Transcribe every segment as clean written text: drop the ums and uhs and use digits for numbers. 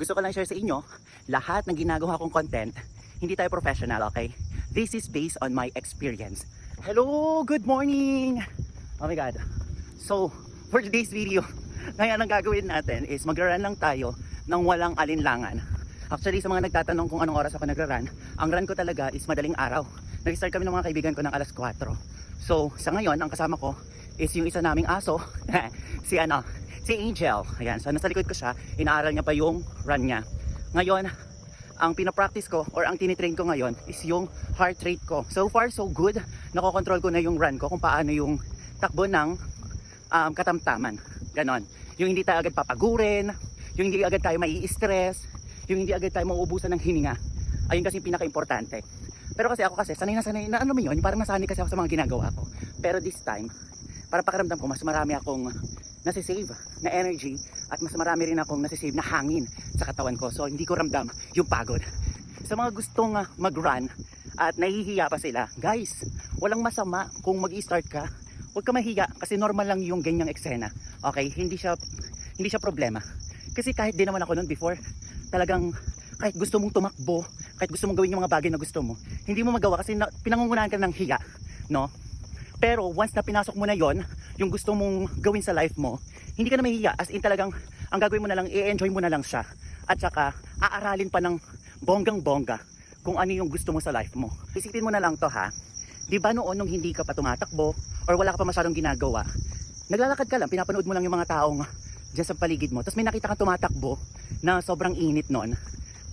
Gusto ko lang share sa inyo, lahat ng ginagawa kong content, hindi tayo professional, okay? This is based on my experience. Hello! Good morning! Oh my God. So, for today's video, ngayon ang gagawin natin is magra-run lang tayo ng walang alinlangan. Actually, sa mga nagtatanong kung anong oras ako nagra-run, ang run ko talaga is madaling araw. Nag-start kami ng mga kaibigan ko ng alas 4. So, sa ngayon, ang kasama ko is yung isa naming aso, si Angel. Ayan, so nasa likod ko siya, inaaral niya pa yung run niya. Ngayon, ang pinapractice ko or ang tinitrain ko ngayon is yung heart rate ko. So far, so good. Nakokontrol ko na yung run ko kung paano yung takbo ng katamtaman. Ganon. Yung hindi tayo agad papagurin, yung hindi agad tayo mai-stress, yung hindi agad tayo mauubusan ng hininga. Ayun kasi yung pinaka-importante. Pero kasi ako sanay na ano mo yun, parang nasanay kasi ako sa mga ginagawa ko. Pero this time, para pakiramdam ko, mas marami akong nasisave na energy at mas marami rin akong nasisave na hangin sa katawan ko. So hindi ko ramdam yung pagod. Sa mga gustong mag-run at nahihiya pa sila, guys, walang masama kung mag-i-start ka. Huwag ka mahiya kasi normal lang yung ganyang eksena. Okay? Hindi siya problema. Kasi kahit din naman ako noon before, talagang kahit gusto mong tumakbo, kahit gusto mong gawin yung mga bagay na gusto mo, hindi mo magawa kasi pinangungunahan ka ng hiya, no? Pero once na pinasok mo na yon, yung gusto mong gawin sa life mo, hindi ka na mahihiya. As in talagang, ang gagawin mo na lang, i-enjoy mo na lang siya. At saka, aaralin pa ng bonggang-bongga kung ano yung gusto mo sa life mo. Isipin mo na lang to ha. Di ba noon nung hindi ka pa tumatakbo, or wala ka pa masyadong ginagawa, naglalakad ka lang, pinapanood mo lang yung mga taong dyan sa paligid mo. Tapos may nakita kang tumatakbo na sobrang init noon,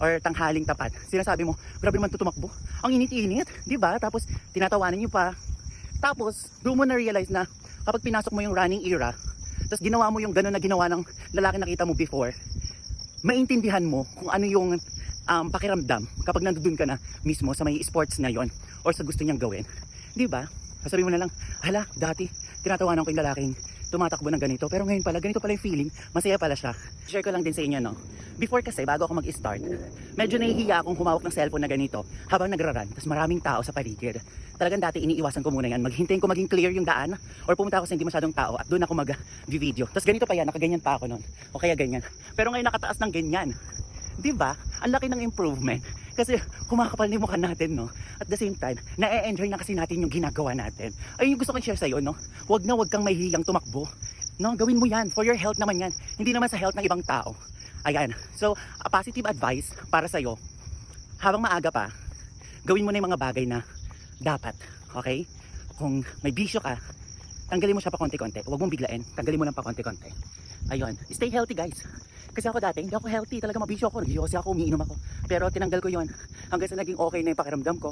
or tanghaling tapat. Sinasabi mo, grabe naman to tumakbo. Ang init-init, di ba? Tapos, tinatawanan nyo pa. Tapos, doon mo na-realize na kapag pinasok mo yung running era, tapos ginawa mo yung gano'n na ginawa ng lalaki nakita mo before, maintindihan mo kung ano yung pakiramdam kapag nandun ka na mismo sa may sports na yon or sa gusto niyang gawin. Di ba? Sasabihin mo na lang, hala, dati tinatawanan ko yung lalaking tumatakbo ng ganito, pero ngayon pala, ganito pala yung feeling, masaya pala siya. Share ko lang din sa inyo, no? Before kasi, bago ako mag-start, medyo nahihiya akong humawak ng cellphone na ganito habang nagra-run, tapos maraming tao sa paligid. Talagang dati iniiwasan ko muna yan, maghintayin ko maging clear yung daan, or pumunta ako sa hindi masyadong tao at doon ako mag-video. Tapos ganito pa yan, nakaganyan pa ako noon, o kaya ganyan. Pero ngayon nakataas ng ganyan. Di ba? Ang laki ng improvement. Kasi kumakapal na yung mukha natin, no? At the same time, na-enjoy na kasi natin yung ginagawa natin. Ayun yung gusto kong share sa'yo, no? Huwag kang mahihiyang tumakbo. No? Gawin mo yan. For your health naman yan. Hindi naman sa health ng ibang tao. Ayan. So, a positive advice para sa'yo. Habang maaga pa, gawin mo na yung mga bagay na dapat. Okay? Kung may bisyo ka, tanggalin mo siya pa konti-konti. Huwag mong biglain. Tanggalin mo lang pa konti-konti. Ayun. Stay healthy, guys. Kasi ako dati, hindi ako healthy. Talaga mabisyo ako. Nagyosi ako, umiinom ako. Pero tinanggal ko yon hanggang sa naging okay na yung pakiramdam ko.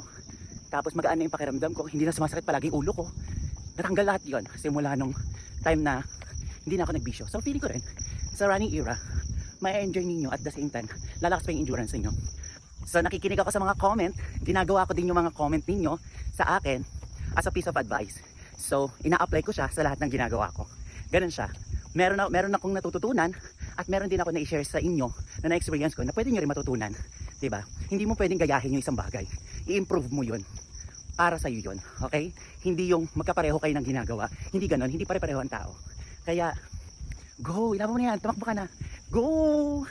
Tapos magaan na yung pakiramdam ko. Hindi na sumasakit palagi yung ulo ko. Natanggal lahat yon simula nung time na hindi na ako nagbisyo. So feeling ko rin, sa running era, may enjoy ninyo at the same time, lalakas pa yung endurance ninyo. So nakikinig ako sa mga comment. Ginagawa ko din yung mga comment ninyo sa akin as a piece of advice. So ina-apply ko siya sa lahat ng ginagawa ko. Ganun siya. Meron akong natututunan at meron din ako na-share sa inyo na na-experience ko na pwede nyo rin matutunan. Diba? Hindi mo pwedeng gayahin yung isang bagay. I-improve mo yun. Para sa'yo yun. Okay? Hindi yung magkapareho kayo ng ginagawa. Hindi ganon. Hindi pare-pareho ang tao. Kaya, go! Ilaban mo na yan. Tumakbo ka na. Go!